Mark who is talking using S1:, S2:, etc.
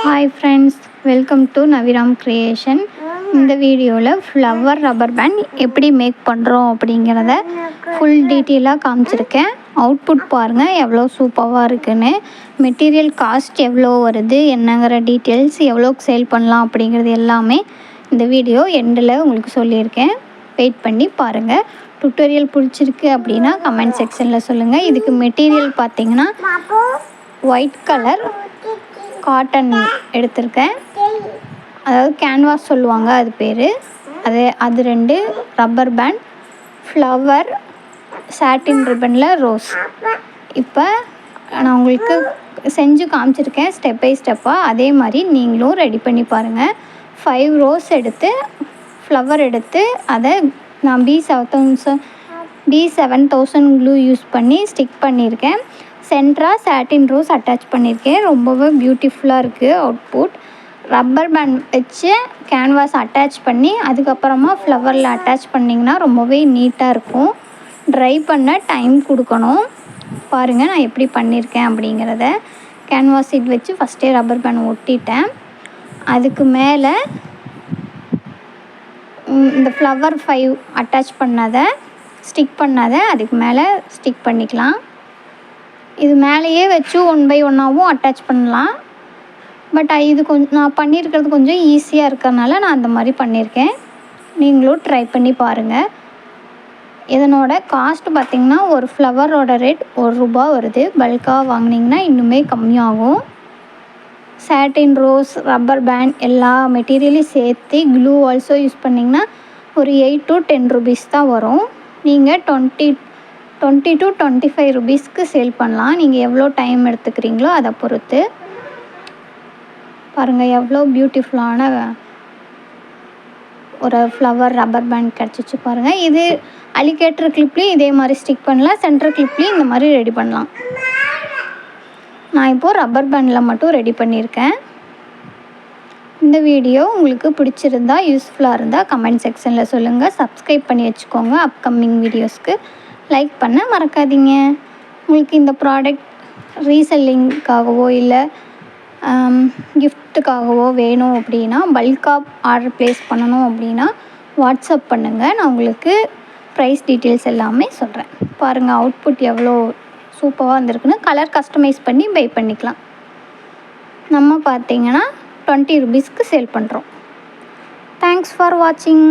S1: Hi friends, welcome to Naviram creation. இந்த வீடியோவில் flower rubber band எப்படி மேக் பண்ணுறோம் அப்படிங்கிறத ஃபுல் டீட்டெயிலாக காமிச்சிருக்கேன். அவுட்புட் பாருங்கள் எவ்வளோ சூப்பராக இருக்குன்னு. மெட்டீரியல் காஸ்ட் எவ்வளோ வருது, என்னங்கிற டீட்டெயில்ஸ், எவ்வளோக்கு சேல் பண்ணலாம் அப்படிங்கிறது எல்லாமே இந்த வீடியோ எண்டில் உங்களுக்கு சொல்லியிருக்கேன். வெயிட் பண்ணி பாருங்கள். டுட்டோரியல் பிடிச்சிருக்கு அப்படின்னா கமெண்ட் செக்ஷனில் சொல்லுங்கள். இதுக்கு மெட்டீரியல் பார்த்திங்கன்னா ஒயிட் கலர் காட்டன் எடுத்திருக்கேன். அதாவது கேன்வாஸ் சொல்லுவாங்க, அது பேர். அது 2 ரப்பர் பேண்ட், ஃப்ளவர், சாட்டின் ரிப்பனில் ரோஸ். இப்போ நான் உங்களுக்கு செஞ்சு காமிச்சிருக்கேன் ஸ்டெப் பை ஸ்டெப்பாக. அதே மாதிரி நீங்களும் ரெடி பண்ணி பாருங்கள். 5 ரோஸ் எடுத்து ஃப்ளவர் எடுத்து அதை நான் B7000 க்ளூ யூஸ் பண்ணி ஸ்டிக் பண்ணியிருக்கேன். சென்டராக சாட்டின் ரோஸ் அட்டாச் பண்ணியிருக்கேன். ரொம்பவே பியூட்டிஃபுல்லாக இருக்குது அவுட்புட். ரப்பர் பேண்ட் வச்சு கேன்வாஸ் அட்டாச் பண்ணி அதுக்கப்புறமா ஃப்ளவரில் அட்டாச் பண்ணிங்கன்னா ரொம்பவே நீட்டாக இருக்கும். ட்ரை பண்ண டைம் கொடுக்கணும். பாருங்கள் நான் எப்படி பண்ணியிருக்கேன் அப்படிங்கிறத. கேன்வாஸ் சீட் வச்சு ஃபஸ்ட்டே ரப்பர் பேண்ட் ஒட்டிட்டேன். அதுக்கு மேலே இந்த ஃப்ளவர் 5 அட்டாச் பண்ணதை ஸ்டிக் பண்ணதை அதுக்கு மேலே ஸ்டிக் பண்ணிக்கலாம். இது மேலேயே வச்சு 1 by 1ஆகவும் அட்டாச் பண்ணலாம். பட் இது நான் பண்ணியிருக்கிறது கொஞ்சம் ஈஸியாக இருக்கிறதுனால நான் அந்த மாதிரி பண்ணியிருக்கேன். நீங்களும் ட்ரை பண்ணி பாருங்கள். இதனோட காஸ்ட் பார்த்திங்கன்னா ஒரு ஃப்ளவரோட ரேட் ₹1 வருது. பல்காக வாங்கினீங்கன்னா இன்னுமே கம்மியாகும். சாட்டின் ரோஸ், ரப்பர் பேண்ட் எல்லா மெட்டீரியலையும் சேர்த்து க்ளூ ஆல்சோ யூஸ் பண்ணிங்கன்னா ஒரு 8 to 10 rupees தான் வரும். நீங்கள் 20 to 25 rupeesக்கு சேல் பண்ணலாம். நீங்கள் எவ்வளோ டைம் எடுத்துக்கிறீங்களோ அதை பொறுத்து. பாருங்கள் எவ்வளோ பியூட்டிஃபுல்லான ஒரு ஃப்ளவர் ரப்பர் பேண்ட் கிடச்சிச்சு பாருங்கள். இது அலிகேட்டர் கிளிப்லேயும் இதே மாதிரி ஸ்டிக் பண்ணலாம். சென்டர் கிளிப்லேயும் இந்த மாதிரி ரெடி பண்ணலாம். நான் இப்போது ரப்பர் பேண்டில் மட்டும் ரெடி பண்ணியிருக்கேன். இந்த வீடியோ உங்களுக்கு பிடிச்சிருந்தா, யூஸ்ஃபுல்லாக இருந்தால் கமெண்ட் செக்ஷனில் சொல்லுங்கள். சப்ஸ்கிரைப் பண்ணி வச்சுக்கோங்க. அப்கமிங் வீடியோஸ்க்கு லைக் பண்ண மறக்காதீங்க. உங்களுக்கு இந்த ப்ராடக்ட் ரீசெல்லிங்காகவோ இல்லை கிஃப்ட்டுக்காகவோ வேணும் அப்படின்னா, பல்காக ஆர்டர் ப்ளேஸ் பண்ணணும் அப்படின்னா வாட்ஸ்அப் பண்ணுங்கள். நான் உங்களுக்கு ப்ரைஸ் டீட்டெயில்ஸ் எல்லாமே சொல்கிறேன். பாருங்கள் அவுட்புட் எவ்வளோ சூப்பராக வந்திருக்குன்னு. கலர் கஸ்டமைஸ் பண்ணி பை பண்ணிக்கலாம். நம்ம பார்த்திங்கன்னா 20 rupeesக்கு சேல் பண்ணுறோம். தேங்க்ஸ் ஃபார் வாட்சிங்.